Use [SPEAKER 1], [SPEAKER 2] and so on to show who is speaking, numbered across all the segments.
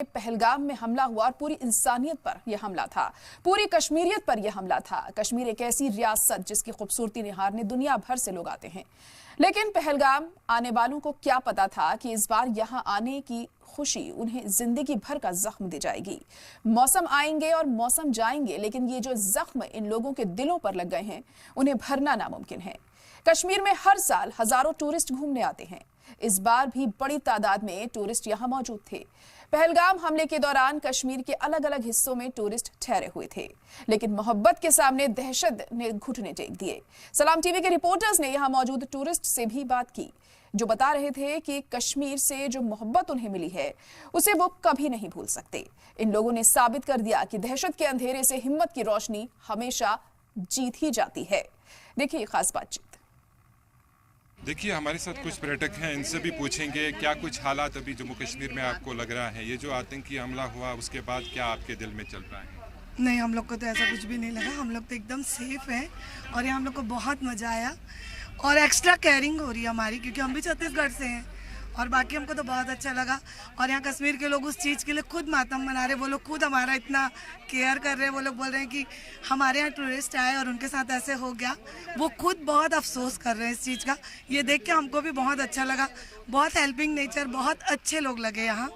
[SPEAKER 1] पहलगाम में हमला हुआ और पूरी इंसानियत पर यह हमला था, पूरी कश्मीरियत पर यह हमला था। कश्मीर एक ऐसी रियासत जिसकी खूबसूरती निहारने दुनिया भर से लोग आते हैं, लेकिन पहलगाम आने वालों को क्या पता था कि इस बार यहां आने की खुशी उन्हें जिंदगी भर का जख्म दे जाएगी। मौसम आएंगे और मौसम जाएंगे, लेकिन ये जो जख्म इन लोगों के दिलों पर लग गए हैं, उन्हें भरना नामुमकिन है। कश्मीर में हर साल हजारों टूरिस्ट घूमने आते हैं। इस बार भी बड़ी तादाद में टूरिस्ट यहां मौजूद थे। पहलगाम हमले के दौरान कश्मीर के अलग अलग हिस्सों में टूरिस्ट ठहरे हुए थे, लेकिन मोहब्बत के सामने दहशत ने घुटने टेक दिए। सलाम टीवी के रिपोर्टर्स ने यहां मौजूद टूरिस्ट से भी बात की, जो बता रहे थे कि कश्मीर से जो मोहब्बत उन्हें मिली है, उसे वो कभी नहीं भूल सकते। इन लोगों ने साबित कर दिया कि दहशत के अंधेरे से हिम्मत की रोशनी हमेशा जीत ही जाती है। देखिए खास बातचीत।
[SPEAKER 2] देखिए, हमारे साथ कुछ पर्यटक हैं, इनसे भी पूछेंगे क्या कुछ हालात अभी जम्मू कश्मीर में आपको लग रहा है। ये जो आतंकी हमला हुआ उसके बाद क्या आपके दिल में चल रहा है?
[SPEAKER 3] नहीं, हम लोग को तो ऐसा कुछ भी नहीं लगा। हम लोग तो एकदम सेफ हैं और यहाँ हम लोग को बहुत मज़ा आया और एक्स्ट्रा केयरिंग हो रही है हमारी, क्योंकि हम भी छत्तीसगढ़ से हैं और बाकी हमको तो बहुत अच्छा लगा। और यहाँ कश्मीर के लोग उस चीज़ के लिए खुद मातम मना रहे, वो लोग खुद हमारा इतना केयर कर रहे हैं। वो लोग बोल रहे हैं कि हमारे यहाँ टूरिस्ट आए और उनके साथ ऐसे हो गया। वो खुद बहुत अफसोस कर रहे हैं इस चीज़ का। ये देख के हमको भी बहुत अच्छा लगा। बहुत हेल्पिंग नेचर, बहुत अच्छे लोग लगे यहाँ।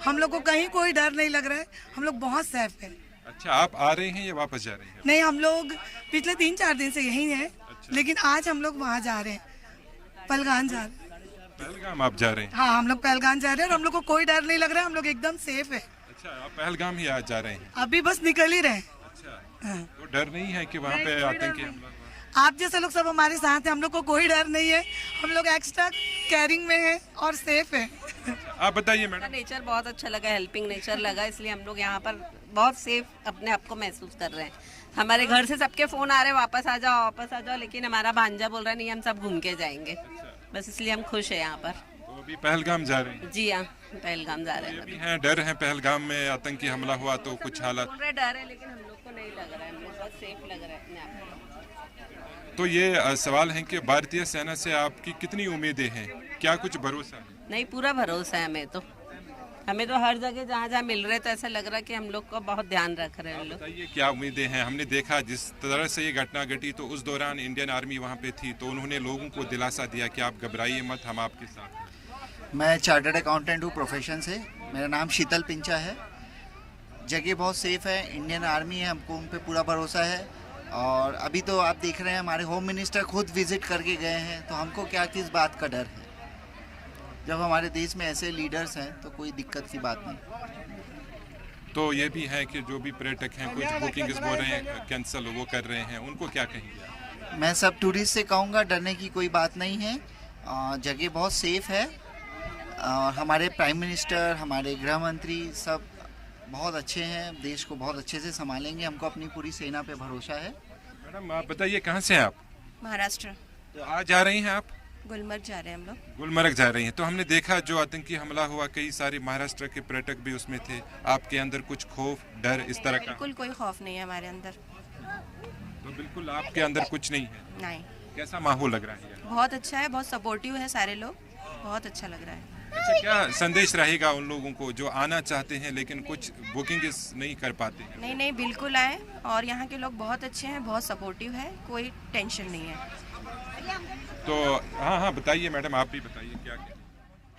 [SPEAKER 3] हम लोग को कहीं कोई डर नहीं लग रहा है, हम लोग बहुत सेफ हैं।
[SPEAKER 2] अच्छा, आप आ रहे हैं या वापस जा रहे हैं?
[SPEAKER 3] नहीं, हम लोग पिछले 3-4 दिन से यहीं हैं। अच्छा। लेकिन आज हम लोग वहाँ जा रहे हैं, पहलगाम जा रहे हैं।
[SPEAKER 2] पहलगाम आप जा रहे हैं?
[SPEAKER 3] हाँ, हम लोग पहलगाम जा रहे हैं और हम लोग को कोई डर नहीं लग रहा है, हम लोग एकदम सेफ है।
[SPEAKER 2] अच्छा, आप पहलगाम ही आज जा रहे हैं?
[SPEAKER 3] अभी बस निकल ही रहे हैं।
[SPEAKER 2] अच्छा, हाँ। तो डर नहीं है कि वहाँ पे आतंकी हमला हुआ?
[SPEAKER 3] आप जैसे लोग सब हमारे साथ हैं, हम लोग को कोई डर नहीं है। हम लोग एक्स्ट्रा केयरिंग में हैं और सेफ है।
[SPEAKER 2] आप बताइए मैडम।
[SPEAKER 4] नेचर बहुत अच्छा लगा, हेल्पिंग नेचर लगा, इसलिए हम लोग यहाँ पर बहुत सेफ अपने आप को महसूस कर रहे हैं। हमारे घर से सबके फोन आ रहे हैं वापस आ जाओ वापस आ जाओ, लेकिन हमारा भांजा बोल रहा है नहीं, हम सब घूम के जाएंगे। बस इसलिए हम खुश हैं यहाँ पर।
[SPEAKER 2] तो अभी पहलगाम जा रहे हैं?
[SPEAKER 4] जी हाँ, पहलगाम जा रहे हैं।
[SPEAKER 2] अभी हैं, डर है पहलगाम में आतंकी हमला हुआ तो कुछ हालात?
[SPEAKER 4] बोल रहे डर है, लेकिन हम लोग को नहीं लग रहा है, हम लोग बहुत सेफ लग रहा है अपने आप को।
[SPEAKER 2] तो ये सवाल है कि भारतीय सेना से आपकी कितनी उम्मीदें हैं, क्या कुछ भरोसा है?
[SPEAKER 4] नहीं, पूरा भरोसा है हमें तो हर जगह जहाँ जहाँ मिल रहे तो ऐसा लग रहा है कि हम लोग को बहुत ध्यान रख रहे हैं लोग।
[SPEAKER 2] बताइए क्या उम्मीदें हैं? हमने देखा जिस तरह से ये घटना घटी तो उस दौरान इंडियन आर्मी वहाँ पे थी, तो उन्होंने लोगों को दिलासा दिया कि आप घबराइए मत, हम आपके साथ हैं।
[SPEAKER 5] मैं चार्टर्ड अकाउंटेंट हूँ प्रोफेशन से। मेरा नाम शीतल पिंचा है। जगह बहुत सेफ है, इंडियन आर्मी है, हमको उन पर पूरा भरोसा है। और अभी तो आप देख रहे हैं हमारे होम मिनिस्टर खुद विजिट करके गए हैं, तो हमको क्या किस बात का डर है। जब हमारे देश में ऐसे लीडर्स हैं तो कोई दिक्कत की बात नहीं।
[SPEAKER 2] तो ये भी है कि जो भी पर्यटक हैं कुछ बुकिंग्स बोल रहे हैं कैंसिल वो कर रहे हैं, उनको क्या कहेंगे?
[SPEAKER 5] मैं सब टूरिस्ट से कहूँगा डरने की कोई बात नहीं है। जगह बहुत सेफ है और हमारे प्राइम मिनिस्टर, हमारे गृह मंत्री सब बहुत अच्छे हैं, देश को बहुत अच्छे से संभालेंगे। हमको अपनी पूरी सेना पे भरोसा है।
[SPEAKER 2] मैडम आप बताइए कहाँ से हैं आप?
[SPEAKER 6] महाराष्ट्र।
[SPEAKER 2] तो आज जा रही हैं आप?
[SPEAKER 6] गुलमर्ग जा रहे हैं हम लोग।
[SPEAKER 2] गुलमर्ग जा रही हैं। तो हमने देखा जो आतंकी हमला हुआ कई सारे महाराष्ट्र के पर्यटक भी उसमें थे, आपके अंदर कुछ खौफ डर इस तरह का?
[SPEAKER 6] बिल्कुल कोई खौफ नहीं है हमारे अंदर।
[SPEAKER 2] तो बिल्कुल आपके अंदर कुछ नहीं है?
[SPEAKER 6] नहीं।
[SPEAKER 2] कैसा माहौल लग रहा है?
[SPEAKER 6] बहुत अच्छा है, बहुत सपोर्टिव है सारे लोग, बहुत अच्छा लग रहा है।
[SPEAKER 2] अच्छा, क्या संदेश रहेगा उन लोगों को जो आना चाहते हैं लेकिन कुछ बुकिंग नहीं कर पाते हैं?
[SPEAKER 6] नहीं नहीं, बिल्कुल आए और यहाँ के लोग बहुत अच्छे हैं, बहुत सपोर्टिव है, कोई टेंशन नहीं है।
[SPEAKER 2] तो हाँ बताइए मैडम, आप भी बताइए क्या कहें?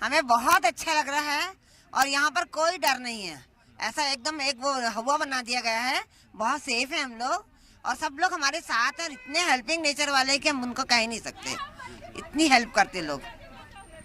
[SPEAKER 7] हमें बहुत अच्छा लग रहा है और यहाँ पर कोई डर नहीं है। ऐसा एकदम एक वो हवा बना दिया गया है, बहुत सेफ है हम लोग और सब लोग हमारे साथ हैं। इतने हेल्पिंग नेचर वाले कि हम उनको कह ही नहीं सकते, इतनी हेल्प करते लोग।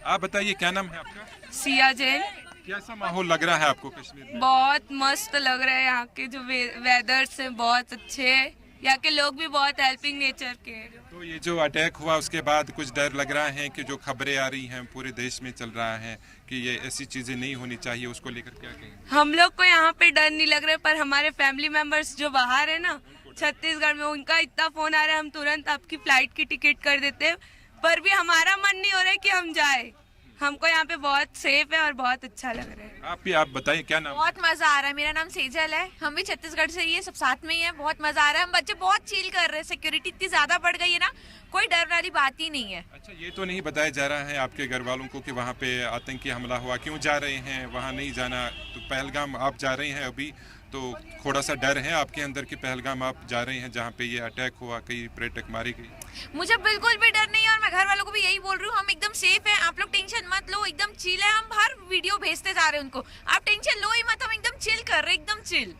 [SPEAKER 2] आप बताइए क्या नाम है आपका?
[SPEAKER 8] सिया जैन।
[SPEAKER 2] कैसा माहौल लग रहा है आपको कश्मीर में?
[SPEAKER 8] बहुत मस्त लग रहा है, यहाँ के जो वेदर्स हैं बहुत अच्छे हैं, यहाँ के लोग भी बहुत हेल्पिंग नेचर के हैं।
[SPEAKER 2] तो ये जो अटैक हुआ उसके बाद कुछ डर लग रहा है कि जो खबरें आ रही हैं पूरे देश में चल रहा है कि ये ऐसी चीजें नहीं होनी चाहिए, उसको लेकर क्या कहेंगे?
[SPEAKER 8] हम लोग को यहाँ पे डर नहीं लग रहा है, पर हमारे फैमिली मेंबर्स जो बाहर है ना छत्तीसगढ़ में, उनका इतना फोन आ रहा है, हम तुरंत आपकी फ्लाइट की टिकट कर देते हैं, पर भी हमारा मन नहीं हो रहा है कि हम जाए। हमको यहाँ पे बहुत सेफ है और बहुत अच्छा लग रहा है।
[SPEAKER 2] आप बताइए क्या नाम?
[SPEAKER 9] बहुत मजा आ रहा है। मेरा नाम सेजल है, हम भी छत्तीसगढ़ से ही है, सब साथ में ही है। बहुत मजा आ रहा है, हम बच्चे बहुत चिल कर रहे हैं। सिक्योरिटी इतनी ज्यादा बढ़ गई है ना, कोई डर वाली बात ही नहीं है।
[SPEAKER 2] अच्छा, ये तो नहीं बताया जा रहा है आपके घर वालों को कि वहाँ पे आतंकी हमला हुआ, क्यों जा रहे हैं वहाँ नहीं जाना? तो पहलगाम आप जा रहे हैं अभी, तो थोड़ा सा डर है आपके अंदर कि पहलगाम आप जा रहे हैं जहाँ पे ये अटैक हुआ, कई पर्यटक मारी गई?
[SPEAKER 9] मुझे बिल्कुल भी डर नहीं है और मैं घर वालों को भी यही बोल रही हूँ, हम एकदम सेफ हैं। आप लोग टेंशन मत लो, एकदम चिल है। हम हर वीडियो भेजते जा रहे हैं उनको, आप टेंशन लो ही मत, हम एकदम चिल कर रहे हैं, एकदम चिल।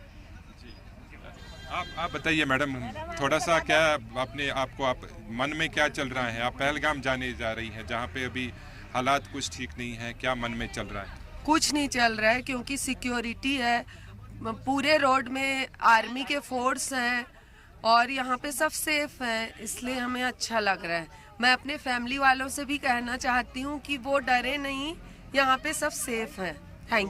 [SPEAKER 2] आप बताइए मैडम, थोड़ा सा क्या अपने आपको आप मन में क्या चल रहा है? आप पहलगाम जाने जा रही हैं जहाँ पे अभी हालात कुछ ठीक नहीं है, क्या मन में चल रहा है?
[SPEAKER 10] कुछ नहीं चल रहा है क्योंकि सिक्योरिटी है, पूरे रोड में आर्मी के फोर्स हैं और यहाँ पे सब सेफ हैं, इसलिए हमें अच्छा लग रहा है। मैं अपने फैमिली वालों से भी कहना चाहती हूँ कि वो डरे नहीं, यहाँ पे सब सेफ हैं। Thank you.